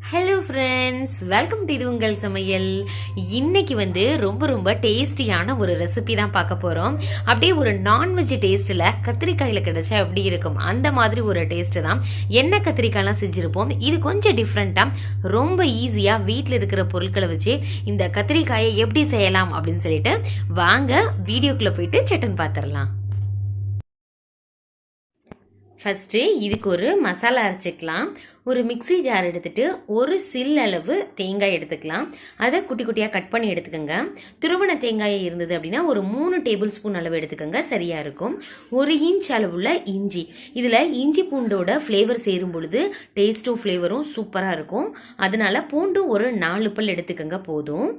Hello friends, welcome to இது உங்கள் சமையல். இன்னைக்கு ரொம்ப ரொம்ப டேஸ்டியான ஒரு ரெசிபி தான் பார்க்க போகிறோம். அப்படியே ஒரு நான்வெஜ் டேஸ்ட்டில் கத்திரிக்காயில் கிடைச்சா எப்படி இருக்கும் அந்த மாதிரி ஒரு டேஸ்ட்டு தான். எண்ணெய் கத்திரிக்காயெலாம் செஞ்சுருப்போம். இது கொஞ்சம் டிஃப்ரெண்ட்டாக ரொம்ப ஈஸியாக வீட்டில் இருக்கிற பொருட்களை வச்சு இந்த கத்திரிக்காயை எப்படி செய்யலாம் அப்படின்னு சொல்லிட்டு வாங்க வீடியோக்குள்ளே போயிட்டு சட்டன் பார்த்துடலாம். ஃபஸ்ட்டு இதுக்கு ஒரு மசாலா அரைச்சிக்கலாம். ஒரு மிக்சி ஜார் எடுத்துகிட்டு ஒரு சில் அளவு தேங்காய் எடுத்துக்கலாம். அதை குட்டி குட்டியாக கட் பண்ணி எடுத்துக்கோங்க. துருவன தேங்காய் இருந்தது அப்படின்னா ஒரு 3 டேபிள் ஸ்பூன் அளவு எடுத்துக்கோங்க, சரியாக இருக்கும். 1 இன்ச் அளவுள்ள இஞ்சி. இதில் இஞ்சி பூண்டோட ஃப்ளேவர் சேரும் பொழுது டேஸ்ட்டும் ஃப்ளேவரும் சூப்பராக இருக்கும். அதனால பூண்டு ஒரு 4 பல் எடுத்துக்கோங்க போதும்.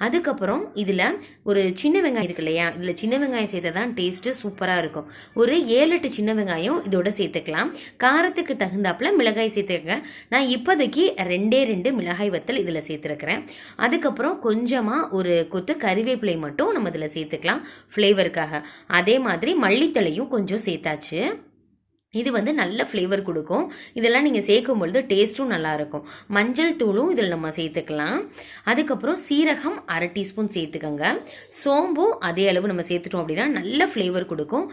அதுக்கப்புறம் இதில் ஒரு சின்ன வெங்காயம் இருக்கு இல்லையா, இதில் சின்ன வெங்காயம் சேர்த்தா தான் டேஸ்ட்டு சூப்பராக இருக்கும். ஒரு 7-8 சின்ன வெங்காயம் இதோட சேர்த்துக்கலாம். காரத்துக்கு தகுந்தாப்புல மிளகாய் சேர்த்துக்கங்க. நான் இப்போதைக்கு 2 மிளகாய் வத்தல் இதில் சேர்த்துருக்கிறேன். அதுக்கப்புறம் கொஞ்சமாக ஒரு கொத்து கறிவேப்பிலை மட்டும் நம்ம இதில் சேர்த்துக்கலாம் ஃப்ளேவருக்காக. அதே மாதிரி மல்லித்தலையும் கொஞ்சம் சேர்த்தாச்சு. இது நல்ல ஃப்ளேவர் கொடுக்கும். இதெல்லாம் நீங்கள் சேர்க்கும் பொழுது டேஸ்ட்டும் நல்லாயிருக்கும். மஞ்சள் தூளும் இதில் நம்ம சேர்த்துக்கலாம். அதுக்கப்புறம் சீரகம் 1/2 டீஸ்பூன் சேர்த்துக்கோங்க. சோம்பும் அதே அளவு நம்ம சேர்த்துட்டோம் அப்படின்னா நல்ல ஃப்ளேவர் கொடுக்கும்.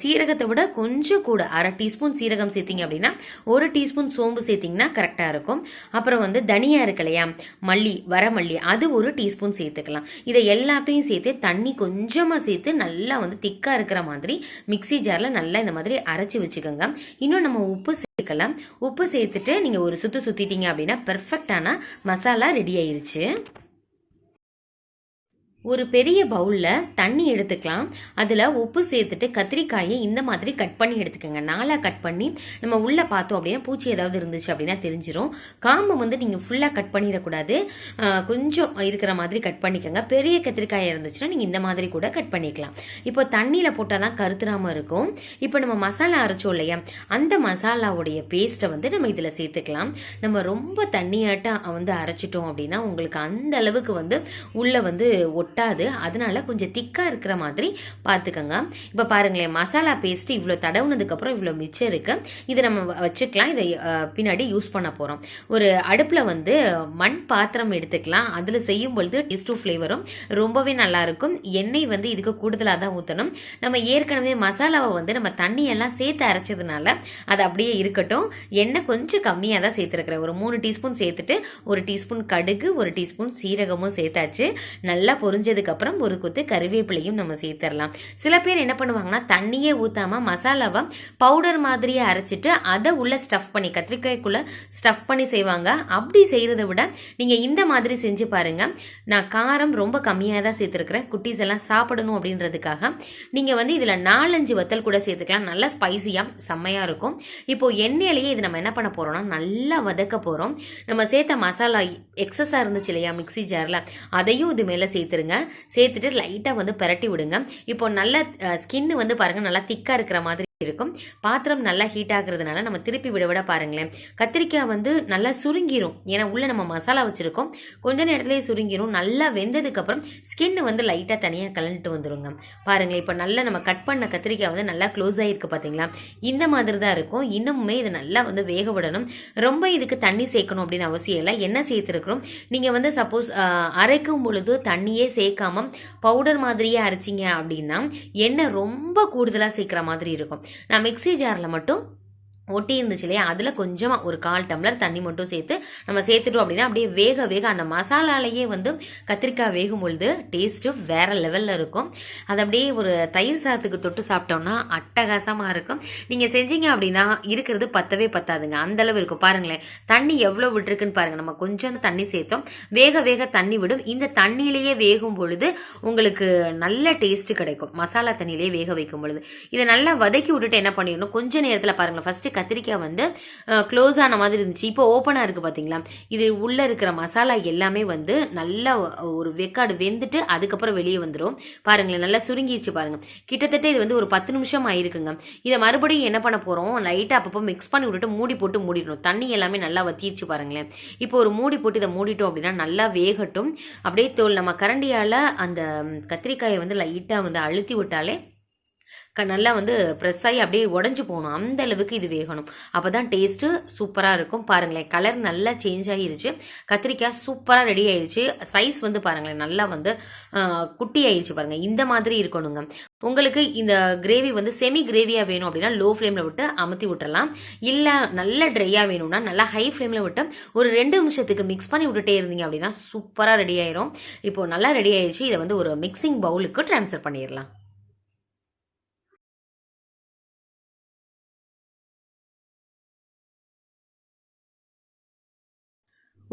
சீரகத்தை விட கொஞ்சம் கூட 1/2 டீஸ்பூன் சீரகம் சேர்த்திங்க அப்படின்னா 1 டீஸ்பூன் சோம்பு சேர்த்திங்கன்னா கரெக்டாக இருக்கும். அப்புறம் தனியா இருக்கு இல்லையா, மல்லி, வரமல்லி, அது 1 டீஸ்பூன் சேர்த்துக்கலாம். இதை எல்லாத்தையும் சேர்த்து தண்ணி கொஞ்சமாக சேர்த்து நல்லா திக்காக இருக்கிற மாதிரி மிக்சி ஜாரில் நல்லா இந்த மாதிரி அரைச்சி வச்சுக்கோங்க. இன்னும் நம்ம உப்பு சேர்க்கலாம். உப்பு சேர்த்துட்டு நீங்க ஒரு சுத்து சுத்திட்டீங்க அப்படின்னா பெர்ஃபெக்டான மசாலா ரெடி ஆயிருச்சு. ஒரு பெரிய பவுலில் தண்ணி எடுத்துக்கலாம். அதில் உப்பு சேர்த்துட்டு கத்திரிக்காயை இந்த மாதிரி கட் பண்ணி எடுத்துக்கோங்க. 4 கட் பண்ணி நம்ம உள்ளே பார்த்தோம் அப்படின்னா பூச்சி ஏதாவது இருந்துச்சு அப்படின்னா தெரிஞ்சிடும். காம்பு நீங்கள் ஃபுல்லாக கட் பண்ணிடக்கூடாது, கொஞ்சம் இருக்கிற மாதிரி கட் பண்ணிக்கோங்க. பெரிய கத்திரிக்காய் இருந்துச்சுன்னா நீங்கள் இந்த மாதிரி கூட கட் பண்ணிக்கலாம். இப்போ தண்ணியில் போட்டால் தான் கருத்துராமல் இருக்கும். இப்போ நம்ம மசாலா அரைச்சோம் இல்லையா, அந்த மசாலாவுடைய பேஸ்ட்டை நம்ம இதில் சேர்த்துக்கலாம். நம்ம ரொம்ப தண்ணியாட்டம் அரைச்சிட்டோம் அப்படின்னா உங்களுக்கு அந்த அளவுக்கு உள்ளே ஒட்டாது. அதனால கொஞ்சம் திக்கா இருக்கிற மாதிரி பார்த்துக்கோங்க. இப்போ பாருங்களேன், மசாலா பேஸ்ட் இவ்வளோ தடவுனதுக்கு அப்புறம் இவ்வளோ மிச்சம் இருக்கு. இதை நம்ம வச்சுக்கலாம். இதை பின்னாடி யூஸ் பண்ண போறோம். ஒரு அடுப்புல மண் பாத்திரம் எடுத்துக்கலாம். அதுல செய்யும் பொழுது டேஸ்டும் ஃப்ளேவரும் ரொம்பவே நல்லா இருக்கும். எண்ணெய் இதுக்கு கூடுதலாக தான் ஊற்றணும். நம்ம ஏற்கனவே மசாலாவை நம்ம தண்ணியெல்லாம் சேர்த்து அரைச்சதுனால அது அப்படியே இருக்கட்டும். எண்ணெய் கொஞ்சம் கம்மியாக தான் சேர்த்துருக்கிறேன். ஒரு 3 டீஸ்பூன் சேர்த்துட்டு 1 டீஸ்பூன் கடுகு, 1 டீஸ்பூன் சீரகமும் சேர்த்தாச்சு. நல்லா பொரிஞ்சதுக்கு அப்புறம் ஒரு கொத்து கறிவேப்பிலையும் நம்ம சேர்த்துடலாம். சில பேர் என்ன பண்ணுவாங்கன்னா தண்ணியே ஊத்தாம மசாலாவை பவுடர் மாதிரியே அரைச்சிட்டு அதை உள்ள ஸ்டஃப் பண்ணி கத்திரிக்காய்க்குள்ள ஸ்டஃப் பண்ணி செய்வாங்க. அப்படி செய்யறதை விட நீங்க இந்த மாதிரி செஞ்சு பாருங்க. நான் காரம் ரொம்ப கம்மியாக தான் சேர்த்துருக்கிறேன். குட்டீஸ் எல்லாம் சாப்பிடணும் அப்படின்றதுக்காக நீங்க இதுல 4-5 வத்தல் கூட சேர்த்துக்கலாம். நல்லா ஸ்பைசியா செம்மையா இருக்கும். இப்போ எண்ணெயிலேயே இது நம்ம என்ன பண்ண போறோம்னா நல்லா வதக்க போறோம். நம்ம சேர்த்த மசாலா எக்ஸஸா இருந்துச்சு இல்லையா மிக்சி ஜார்ல, அதையும் இது மேல சேர்த்துருங்க. சேர்த்துட்டு லைட்டாக பிரட்டி விடுங்க. இப்போ நல்ல ஸ்கின் பாருங்க நல்லா திக்கா இருக்கிற மாதிரி இருக்கும். பாத்திரம் நல்லா ஹீட் ஆகுறதுனால நம்ம திருப்பி விட பாருங்களேன், கத்திரிக்காய் நல்லா சுருங்கிரும். ஏன்னா உள்ள நம்ம மசாலா வச்சிருக்கோம். கொஞ்ச நேரத்திலேயே சுருங்கிரும். நல்லா வெந்ததுக்கு அப்புறம் ஸ்கின் லைட்டா தனியா கலந்துட்டு வந்துருங்க. பாருங்களேன், இப்போ நல்லா நம்ம கட் பண்ண கத்திரிக்காய் நல்லா க்ளோஸ் ஆகிருக்கு பார்த்தீங்களா. இந்த மாதிரி தான் இருக்கும். இன்னுமே இது நல்லா வேக விடணும். ரொம்ப இதுக்கு தண்ணி சேர்க்கணும் அப்படின்னு அவசியம் இல்லை. என்ன சேர்த்துருக்கிறோம், நீங்க சப்போஸ் அரைக்கும் பொழுது தண்ணியே சேர்க்காம பவுடர் மாதிரியே அரைச்சிங்க அப்படின்னா எண்ணெய் ரொம்ப கூடுதலாக சேர்க்கிற மாதிரி இருக்கும். நான் மிக்சி ஜாரில் மட்டும் ஒட்டி இருந்துச்சு இல்லையா, அதில் கொஞ்சமாக ஒரு 1/4 டம்ளர் தண்ணி மட்டும் சேர்த்து நம்ம சேர்த்துட்டோம் அப்படின்னா அப்படியே வேக வேக அந்த மசாலாலேயே கத்திரிக்காய் வேகும் பொழுது டேஸ்ட்டு வேற லெவலில் இருக்கும். அது அப்படியே ஒரு தயிர் சாதத்துக்கு தொட்டு சாப்பிட்டோம்னா அட்டகாசமாக இருக்கும். நீங்கள் செஞ்சீங்க அப்படின்னா இருக்கிறது பத்தவே பத்தாதுங்க, அந்தளவு இருக்கும். பாருங்களேன் தண்ணி எவ்வளோ விட்டுருக்குன்னு பாருங்கள். நம்ம கொஞ்சம் தண்ணி சேர்த்தோம், வேக வேக தண்ணி விடும். இந்த தண்ணியிலேயே வேகும் பொழுது உங்களுக்கு நல்ல டேஸ்ட்டு கிடைக்கும். மசாலா தண்ணியிலேயே வேக வைக்கும் பொழுது இதை நல்லா வதக்கி விட்டுட்டு என்ன பண்ணிடணும், கொஞ்சம் நேரத்தில் பாருங்கள் ஃபஸ்ட்டு கத்திரிக்காய் க்ளோஸ் ஆன மாதிரி இருந்துச்சு. இப்போ ஓப்பனாக இருக்குது பார்த்தீங்களா. இது உள்ளே இருக்கிற மசாலா எல்லாமே நல்லா ஒரு வெக்காடு வெந்துட்டு அதுக்கப்புறம் வெளியே வந்துடும். பாருங்களேன் நல்லா சுருங்கிடுச்சு பாருங்க. கிட்டத்தட்ட இது ஒரு 10 நிமிஷம் ஆயிருக்குங்க. இதை மறுபடியும் என்ன பண்ண போகிறோம், லைட்டாக அப்பப்போ மிக்ஸ் பண்ணி விட்டுட்டு மூடி போட்டு மூடிடணும். தண்ணி எல்லாமே நல்லா வத்திருச்சு பாருங்களேன். இப்போ ஒரு மூடி போட்டு இதை மூடிட்டோம் அப்படின்னா நல்லா வேகட்டும். அப்படியே நம்ம கரண்டியால் அந்த கத்திரிக்காயை லைட்டாக அழுத்தி விட்டாலே நல்லா வந்து ப்ரெஸ் ஆகி அப்படியே உடஞ்சி போகணும், அந்த அளவுக்கு இது வேகணும். அப்போ தான் டேஸ்ட்டு சூப்பராக இருக்கும். பாருங்களேன், கலர் நல்லா சேஞ்ச் ஆகிருச்சு. கத்திரிக்காய் சூப்பராக ரெடி ஆயிடுச்சு. சைஸ் வந்து பாருங்களேன், நல்லா வந்து குட்டி ஆயிடுச்சு பாருங்கள். இந்த மாதிரி இருக்கணுங்க. உங்களுக்கு இந்த கிரேவி வந்து செமி கிரேவியாக வேணும் அப்படின்னா லோ ஃப்ளேமில் விட்டு அமுத்தி விட்டுறலாம். இல்லை நல்லா ட்ரையாக வேணும்னா நல்லா ஹை ஃப்ளேமில் விட்டு ஒரு 2 நிமிஷத்துக்கு மிக்ஸ் பண்ணி விட்டுட்டே இருந்தீங்க அப்படின்னா சூப்பராக ரெடி ஆயிரும். இப்போ நல்லா ரெடி ஆயிடுச்சு. இதை வந்து ஒரு மிக்சிங் பவுலுக்கு ட்ரான்ஸ்ஃபர் பண்ணிடலாம்.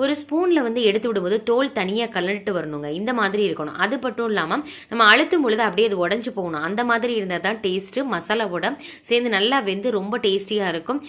ஒரு ஸ்பூனில் வந்து எடுத்து விடும்போது தோல் தனியாக கலந்துட்டு வரணுங்க. இந்த மாதிரி இருக்கணும். அது மட்டும் இல்லாமல் நம்ம அழுத்தும் பொழுது அப்படியே அது உடஞ்சி போகணும். அந்த மாதிரி இருந்தால் தான் டேஸ்ட்டு மசாலாவோட சேர்ந்து நல்லா வெந்து ரொம்ப டேஸ்டியாக இருக்கும்.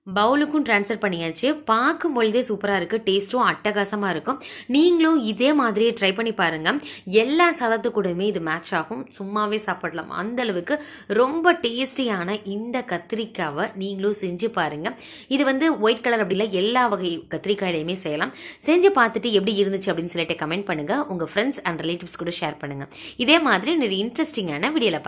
பவுலுக்கும் ட்ரான்ஸ்ஃபர் பண்ணியாச்சு. பார்க்கும் பொழுதே சூப்பராக இருக்குது. டேஸ்ட்டும் அட்டகாசமாக இருக்கும். நீங்களும் இதே மாதிரியே ட்ரை பண்ணி பாருங்கள். எல்லா சாதத்து கூடயுமே இது மேட்ச் ஆகும். சும்மாவே சாப்பிடலாம். அந்தளவுக்கு ரொம்ப டேஸ்டியான இந்த கத்திரிக்காவை நீங்களும் செஞ்சு பாருங்கள். இது வந்து ஒயிட் கலர் அப்படி இல்லை, எல்லா வகை கத்திரிக்காயிலையுமே செய்யலாம். செஞ்சு பார்த்துட்டு எப்படி இருந்துச்சு அப்படின்னு சொல்லிட்டு கமெண்ட் பண்ணுங்கள். உங்கள் ஃப்ரெண்ட்ஸ் அண்ட் ரிலேட்டிவ்ஸ் கூட ஷேர் பண்ணுங்கள். இதே மாதிரி நிறைய இன்ட்ரெஸ்டிங்கான வீடியோவில்